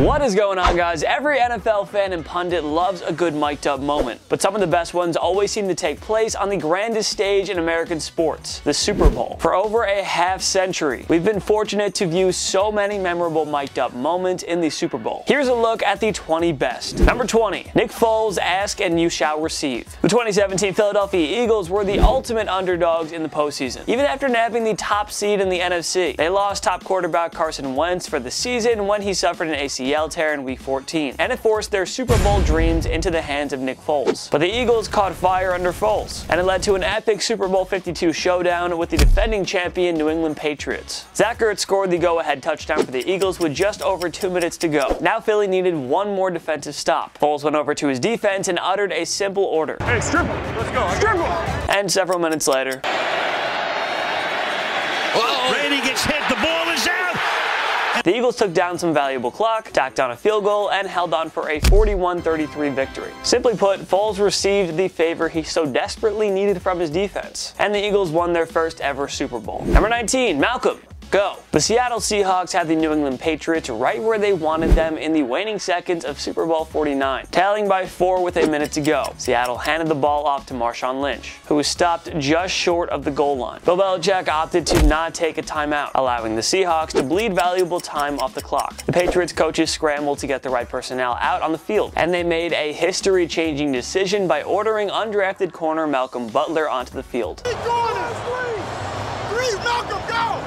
What is going on, guys? Every NFL fan and pundit loves a good mic'd up moment, but some of the best ones always seem to take place on the grandest stage in American sports, the Super Bowl. For over a half century, we've been fortunate to view so many memorable mic'd up moments in the Super Bowl. Here's a look at the 20 best. Number 20, Nick Foles, ask and you shall receive. The 2017 Philadelphia Eagles were the ultimate underdogs in the postseason. Even after nabbing the top seed in the NFC, they lost top quarterback Carson Wentz for the season when he suffered an ACL tear in Week 14, and it forced their Super Bowl dreams into the hands of Nick Foles. But the Eagles caught fire under Foles, and it led to an epic Super Bowl 52 showdown with the defending champion New England Patriots. Zach Ertz scored the go-ahead touchdown for the Eagles with just over 2 minutes to go. Now Philly needed one more defensive stop. Foles went over to his defense and uttered a simple order. Hey, strip him. Let's go. Strip him. And several minutes later, Brady gets hit. The ball is out. the Eagles took down some valuable clock, tacked on a field goal, and held on for a 41-33 victory. Simply put, Foles received the favor he so desperately needed from his defense, and the Eagles won their first ever Super Bowl. Number 19, Malcom. Go. The Seattle Seahawks had the New England Patriots right where they wanted them in the waning seconds of Super Bowl 49. Tailing by 4 with a minute to go, Seattle handed the ball off to Marshawn Lynch, who was stopped just short of the goal line. Bill Belichick opted to not take a timeout, allowing the Seahawks to bleed valuable time off the clock. The Patriots coaches scrambled to get the right personnel out on the field, and they made a history-changing decision by ordering undrafted corner Malcom Butler onto the field. Three, Malcom, go!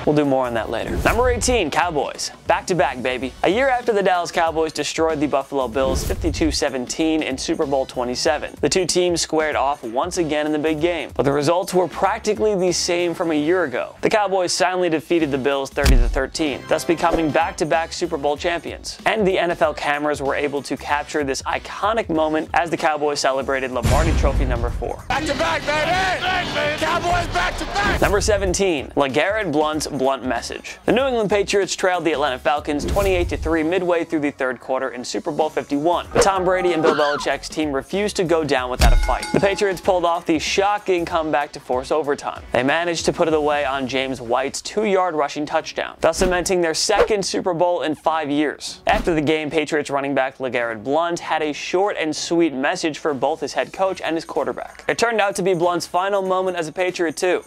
We'll do more on that later. Number 18, Cowboys. Back-to-back, baby. A year after the Dallas Cowboys destroyed the Buffalo Bills 52-17 in Super Bowl 27, the two teams squared off once again in the big game, but the results were practically the same from a year ago. The Cowboys silently defeated the Bills 30-13, thus becoming back-to-back Super Bowl champions. And the NFL cameras were able to capture this iconic moment as the Cowboys celebrated Lombardi Trophy number 4. Back-to-back, baby! Cowboys back-to-back! Number 17, LeGarrette Blount's Blount Message. The New England Patriots trailed the Atlanta Falcons 28-3 midway through the third quarter in Super Bowl 51, but Tom Brady and Bill Belichick's team refused to go down without a fight. The Patriots pulled off the shocking comeback to force overtime. They managed to put it away on James White's 2-yard rushing touchdown, thus cementing their second Super Bowl in 5 years. After the game, Patriots running back LeGarrette Blount had a short and sweet message for both his head coach and his quarterback. It turned out to be Blount's final moment as a Patriot too.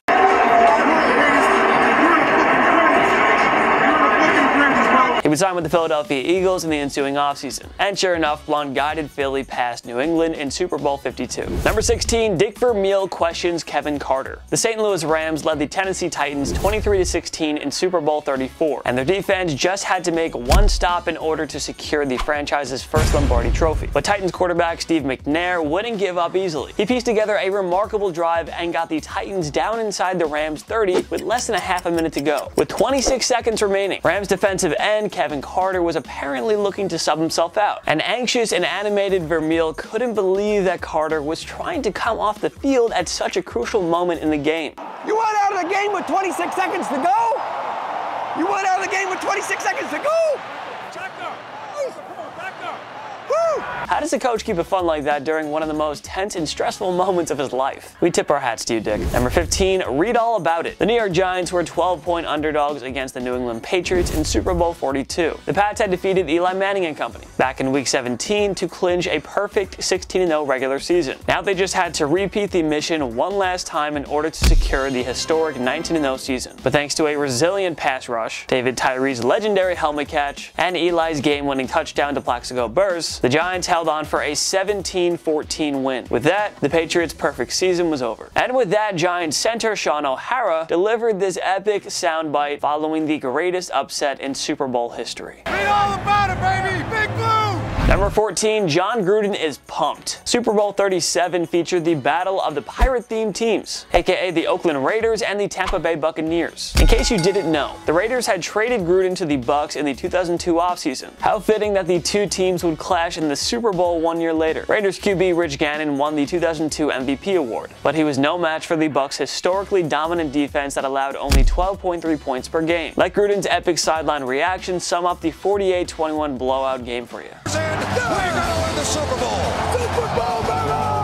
He would sign with the Philadelphia Eagles in the ensuing offseason. And sure enough, Blount guided Philly past New England in Super Bowl 52. Number 16, Dick Vermeil questions Kevin Carter. The St. Louis Rams led the Tennessee Titans 23-16 in Super Bowl 34, and their defense just had to make one stop in order to secure the franchise's first Lombardi Trophy. But Titans quarterback Steve McNair wouldn't give up easily. He pieced together a remarkable drive and got the Titans down inside the Rams 30 with less than a half a minute to go. With 26 seconds remaining, Rams defensive end Kevin Carter was apparently looking to sub himself out. An anxious and animated Vermeil couldn't believe that Carter was trying to come off the field at such a crucial moment in the game. You went out of the game with 26 seconds to go? You went out of the game with 26 seconds to go? Back up! Come on, back up! Woo! How does a coach keep it fun like that during one of the most tense and stressful moments of his life? We tip our hats to you, Dick. Number 15, read all about it. The New York Giants were 12-point underdogs against the New England Patriots in Super Bowl 42. The Pats had defeated Eli Manning and company back in Week 17 to clinch a perfect 16-0 regular season. Now they just had to repeat the mission one last time in order to secure the historic 19-0 season. But thanks to a resilient pass rush, David Tyree's legendary helmet catch, and Eli's game-winning touchdown to Plaxico Burress, the Giants held on for a 17-14 win. With that, the Patriots' perfect season was over. And with that, Giants center Shaun O'Hara delivered this epic soundbite following the greatest upset in Super Bowl history. Read all about it, baby! Big Blue! Number 14, Jon Gruden is pumped. Super Bowl 37 featured the battle of the pirate-themed teams, aka the Oakland Raiders and the Tampa Bay Buccaneers. In case you didn't know, the Raiders had traded Gruden to the Bucs in the 2002 offseason. How fitting that the two teams would clash in the Super Bowl 1 year later. Raiders QB Rich Gannon won the 2002 MVP award, but he was no match for the Bucs' historically dominant defense that allowed only 12.3 points per game. Let Gruden's epic sideline reaction sum up the 48-21 blowout game for you. We're gonna win the Super Bowl! Super Bowl, baby!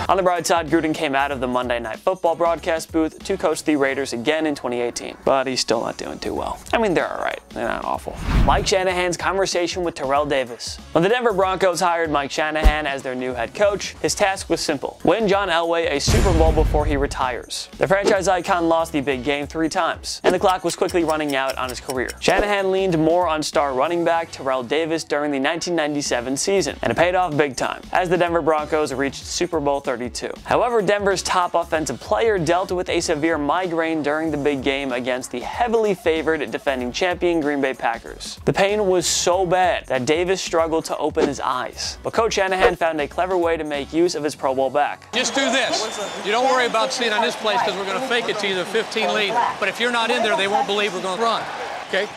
On the bright side, Gruden came out of the Monday Night Football broadcast booth to coach the Raiders again in 2018, but he's still not doing too well. I mean, they're alright, they're not awful. Mike Shanahan's conversation with Terrell Davis. When the Denver Broncos hired Mike Shanahan as their new head coach, his task was simple: win John Elway a Super Bowl before he retires. The franchise icon lost the big game 3 times, and the clock was quickly running out on his career. Shanahan leaned more on star running back Terrell Davis during the 1997 season, and it paid off big time, as the Denver Broncos reached Super Bowl 32. However, Denver's top offensive player dealt with a severe migraine during the big game against the heavily favored defending champion Green Bay Packers. The pain was so bad that Davis struggled to open his eyes, but Coach Shanahan found a clever way to make use of his Pro Bowl back. Just do this. You don't worry about seeing on this place because we're going to fake it to you, the 15 lead. But if you're not in there, they won't believe we're going to run. Okay?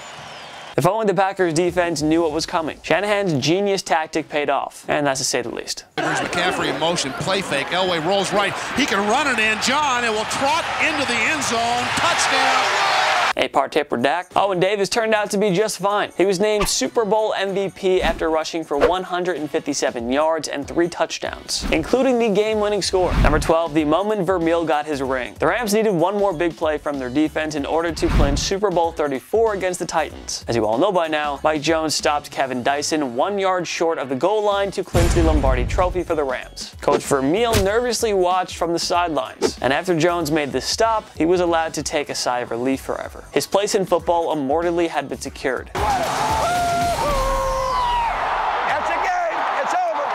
If only the Packers defense knew what was coming. Shanahan's genius tactic paid off, and that's to say the least. There's McCaffrey in motion, play fake, Elway rolls right, he can run it in, John, it will trot into the end zone, touchdown! A part tip for Dak. Oh, and Davis turned out to be just fine. He was named Super Bowl MVP after rushing for 157 yards and 3 touchdowns, including the game-winning score. Number 12, the moment Vermeil got his ring. The Rams needed one more big play from their defense in order to clinch Super Bowl 34 against the Titans. As you all know by now, Mike Jones stopped Kevin Dyson 1 yard short of the goal line to clinch the Lombardi Trophy for the Rams. Coach Vermeil nervously watched from the sidelines, and after Jones made the stop, he was allowed to take a sigh of relief forever. His place in football immortally had been secured. That's a game. It's over.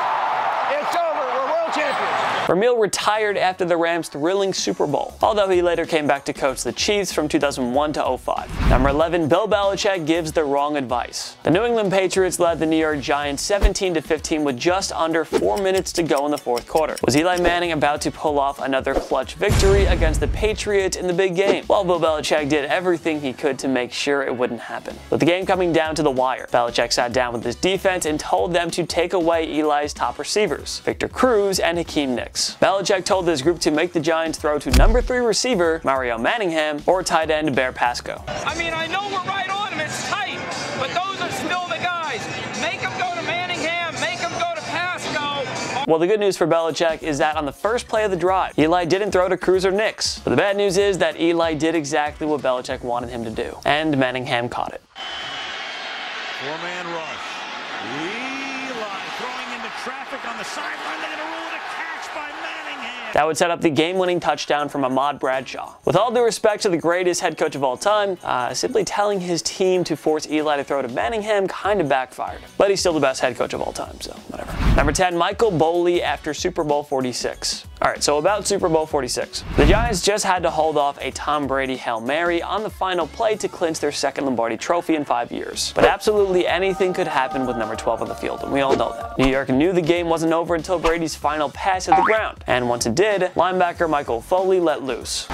It's over. We're world champions. Vermeil retired after the Rams' thrilling Super Bowl, although he later came back to coach the Chiefs from 2001 to 05. Number 11, Bill Belichick gives the wrong advice. The New England Patriots led the New York Giants 17-15 with just under 4 minutes to go in the 4th quarter. Was Eli Manning about to pull off another clutch victory against the Patriots in the big game? Well, Bill Belichick did everything he could to make sure it wouldn't happen. With the game coming down to the wire, Belichick sat down with his defense and told them to take away Eli's top receivers, Victor Cruz and Hakeem Nicks. Belichick told his group to make the Giants throw to number 3 receiver Mario Manningham or tight end Bear Pasco. I mean, I know we're right on him, it's tight, but those are still the guys. Make him go to Manningham, make him go to Pasco. Well, the good news for Belichick is that on the first play of the drive, Eli didn't throw to Cruz or Nicks. But the bad news is that Eli did exactly what Belichick wanted him to do, and Manningham caught it. 4-man rush. Eli throwing into traffic on the sideline. They're going to rule it a catch by Manningham. That would set up the game-winning touchdown from Ahmad Bradshaw. With all due respect to the greatest head coach of all time, simply telling his team to force Eli to throw to Manningham kind of backfired. But he's still the best head coach of all time, so whatever. Number 10, Michael Foley after Super Bowl 46. Alright, so about Super Bowl 46. The Giants just had to hold off a Tom Brady Hail Mary on the final play to clinch their 2nd Lombardi Trophy in 5 years. But absolutely anything could happen with number 12 on the field, and we all know that. New York knew the game wasn't over until Brady's final pass hit the ground, and once it did, linebacker Michael Foley let loose.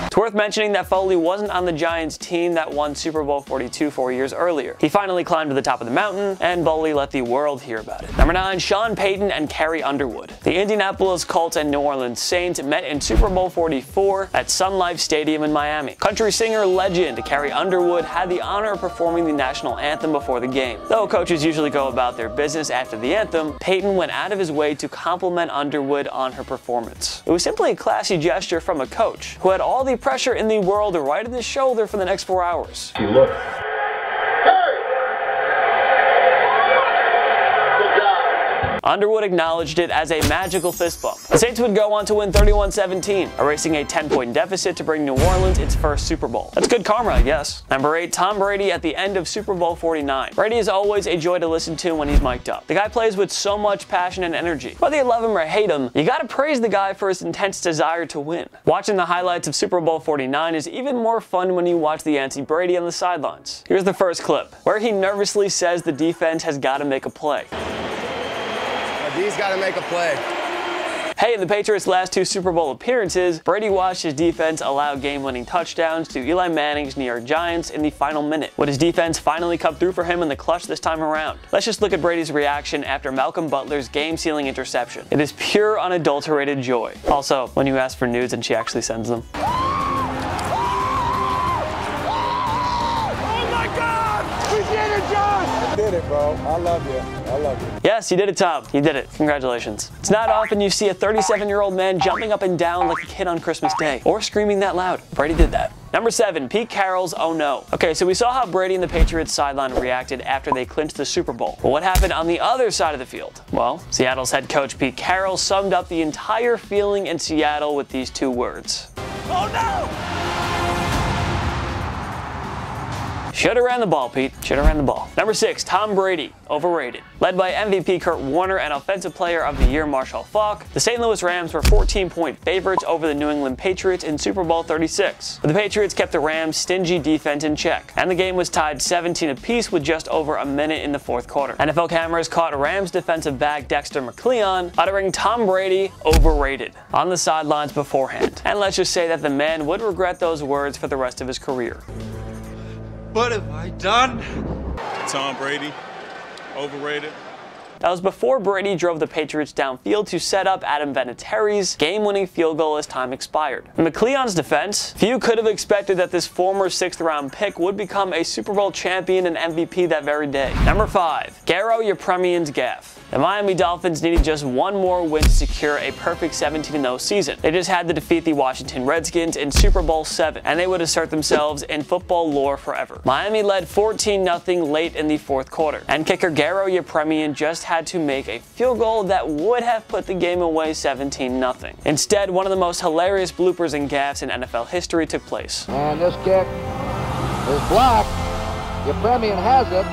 It's worth mentioning that Foley wasn't on the Giants team that won Super Bowl 42 4 years earlier. He finally climbed to the top of the mountain, and Foley let the world hear about it. Number 9, Sean Payton and Carrie Underwood. The Indianapolis Colts and New Orleans Saints met in Super Bowl 44 at Sun Life Stadium in Miami. Country singer legend Carrie Underwood had the honor of performing the national anthem before the game. Though coaches usually go about their business after the anthem, Payton went out of his way to compliment Underwood on her performance. It was simply a classy gesture from a coach who had all the pressure in the world right at his shoulder for the next 4 hours. Look. Underwood acknowledged it as a magical fist bump. The Saints would go on to win 31-17, erasing a 10-point deficit to bring New Orleans its first Super Bowl. That's good karma, I guess. Number 8, Tom Brady at the end of Super Bowl 49. Brady is always a joy to listen to when he's mic'd up. The guy plays with so much passion and energy. Whether you love him or hate him, you gotta praise the guy for his intense desire to win. Watching the highlights of Super Bowl 49 is even more fun when you watch the antsy Brady on the sidelines. Here's the first clip, where he nervously says the defense has gotta make a play. D's got to make a play. Hey, in the Patriots' last 2 Super Bowl appearances, Brady watched his defense allow game-winning touchdowns to Eli Manning's New York Giants in the final minute. Would his defense finally come through for him in the clutch this time around? Let's just look at Brady's reaction after Malcom Butler's game-sealing interception. It is pure, unadulterated joy. Also, when you ask for nudes and she actually sends them. Oh my God! We did it, John! I did it, bro. I love you. I love you. Yes, you did it, Tom. You did it. Congratulations. It's not often you see a 37-year-old man jumping up and down like a kid on Christmas Day, or screaming that loud. Brady did that. Number 7, Pete Carroll's oh no. Okay, so we saw how Brady and the Patriots sideline reacted after they clinched the Super Bowl. But what happened on the other side of the field? Well, Seattle's head coach Pete Carroll summed up the entire feeling in Seattle with these 2 words. Oh no! Shoulda ran the ball, Pete. Shoulda ran the ball. Number 6, Tom Brady, overrated. Led by MVP Kurt Warner and Offensive Player of the Year Marshall Faulk, the St. Louis Rams were 14-point favorites over the New England Patriots in Super Bowl 36. But the Patriots kept the Rams' stingy defense in check, and the game was tied 17 apiece with just over a minute in the 4th quarter. NFL cameras caught Rams defensive back Dexter McCleon uttering Tom Brady overrated on the sidelines beforehand. And let's just say that the man would regret those words for the rest of his career. What have I done? Tom Brady, overrated. That was before Brady drove the Patriots downfield to set up Adam Vinatieri's game-winning field goal as time expired. In McCleon's defense, few could have expected that this former 6th-round pick would become a Super Bowl champion and MVP that very day. Number 5, Garrows Gap. The Miami Dolphins needed just one more win to secure a perfect 17-0 season. They just had to defeat the Washington Redskins in Super Bowl 7, and they would assert themselves in football lore forever. Miami led 14-0 late in the 4th quarter, and kicker Garrows just had to make a field goal that would have put the game away 17-0. Instead, one of the most hilarious bloopers and gaffes in NFL history took place. And this kick is blocked. Yepremian has it.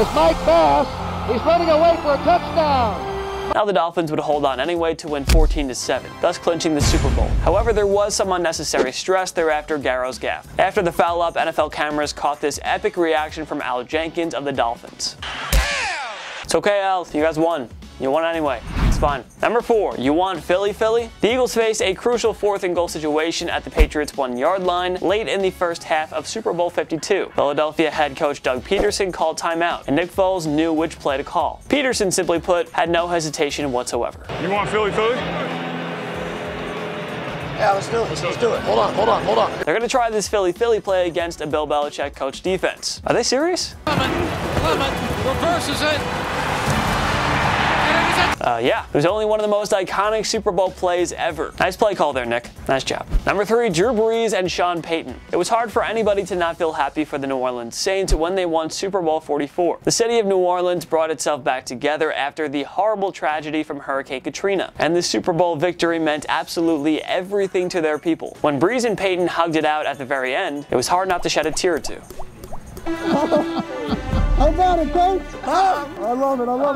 It's Mike Bass. He's running away for a touchdown. Now the Dolphins would hold on anyway to win 14-7, thus clinching the Super Bowl. However, there was some unnecessary stress thereafter Garrows Gap. After the foul up, NFL cameras caught this epic reaction from Al Jenkins of the Dolphins. It's okay, Al. You guys won. You won anyway. It's fine. Number 4, you want Philly? The Eagles faced a crucial 4th and goal situation at the Patriots' 1-yard line late in the first half of Super Bowl 52. Philadelphia head coach Doug Peterson called timeout, and Nick Foles knew which play to call. Peterson, simply put, had no hesitation whatsoever. You want Philly? Yeah, let's do it. Let's do it. Hold on. They're going to try this Philly play against a Bill Belichick coach defense. Are they serious? Clement reverses it. Yeah, it was only one of the most iconic Super Bowl plays ever. Nice play call there, Nick. Nice job. Number 3, Drew Brees and Sean Payton. It was hard for anybody to not feel happy for the New Orleans Saints when they won Super Bowl 44. The city of New Orleans brought itself back together after the horrible tragedy from Hurricane Katrina, and this Super Bowl victory meant absolutely everything to their people. When Brees and Payton hugged it out at the very end, it was hard not to shed a tear or two. How about it, Coach? I love it. I love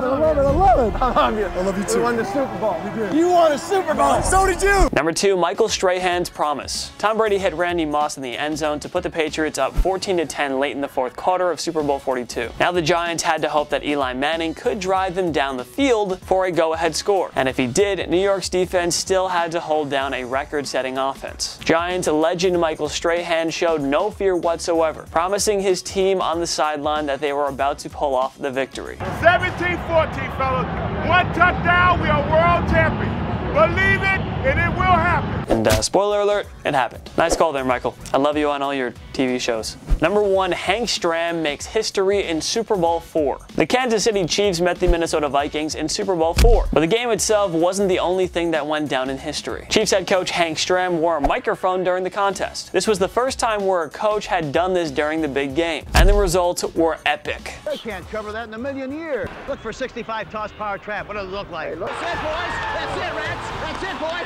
you. I love you too. We won the Super Bowl. We did. You won a Super Bowl. So did you. Number 2, Michael Strahan's promise. Tom Brady hit Randy Moss in the end zone to put the Patriots up 14-10 late in the 4th quarter of Super Bowl 42. Now the Giants had to hope that Eli Manning could drive them down the field for a go-ahead score. And if he did, New York's defense still had to hold down a record-setting offense. Giants legend Michael Strahan showed no fear whatsoever, promising his team on the sideline that they were about to pull off the victory. 17-14, fellas. One touchdown, we are world champions. Believe it, and it will happen. And spoiler alert, it happened. Nice call there, Michael. I love you on all your TV shows. Number 1, Hank Stram makes history in Super Bowl 4. The Kansas City Chiefs met the Minnesota Vikings in Super Bowl 4, but the game itself wasn't the only thing that went down in history. Chiefs head coach Hank Stram wore a microphone during the contest. This was the first time where a coach had done this during the big game, and the results were epic. They can't cover that in a million years. Look for 65 toss power trap. What does it look like? That's it, boys. That's it, Reds. That's it, boys.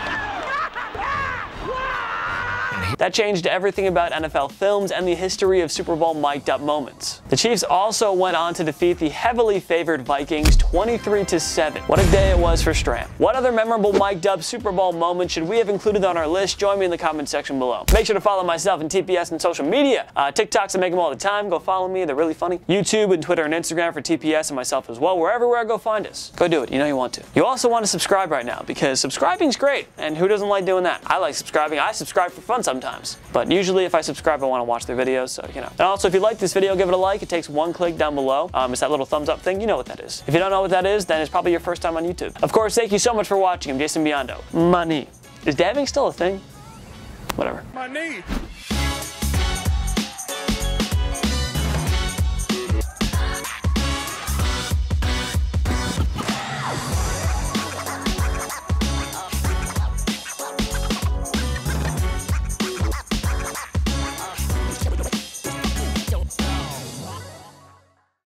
That changed everything about NFL films and the history of Super Bowl mic'd up moments. The Chiefs also went on to defeat the heavily favored Vikings 23-7. What a day it was for Stram. What other memorable mic'd up Super Bowl moments should we have included on our list? Join me in the comment section below. Make sure to follow myself and TPS on social media. TikToks, I make them all the time. Go follow me. They're really funny. YouTube and Twitter and Instagram for TPS and myself as well. We're everywhere. Go find us. Go do it. You know you want to. You also want to subscribe right now because subscribing's great. And who doesn't like doing that? I like subscribing. I subscribe for fun sometimes. But usually if I subscribe, I want to watch their videos, so you know. And also, if you like this video, give it a like. It takes one click down below. It's that little thumbs up thing. You know what that is. If you don't know what that is, then it's probably your first time on YouTube. Of course, thank you so much for watching. I'm Jason Biondo. Money. Is dabbing still a thing? Whatever. My knee.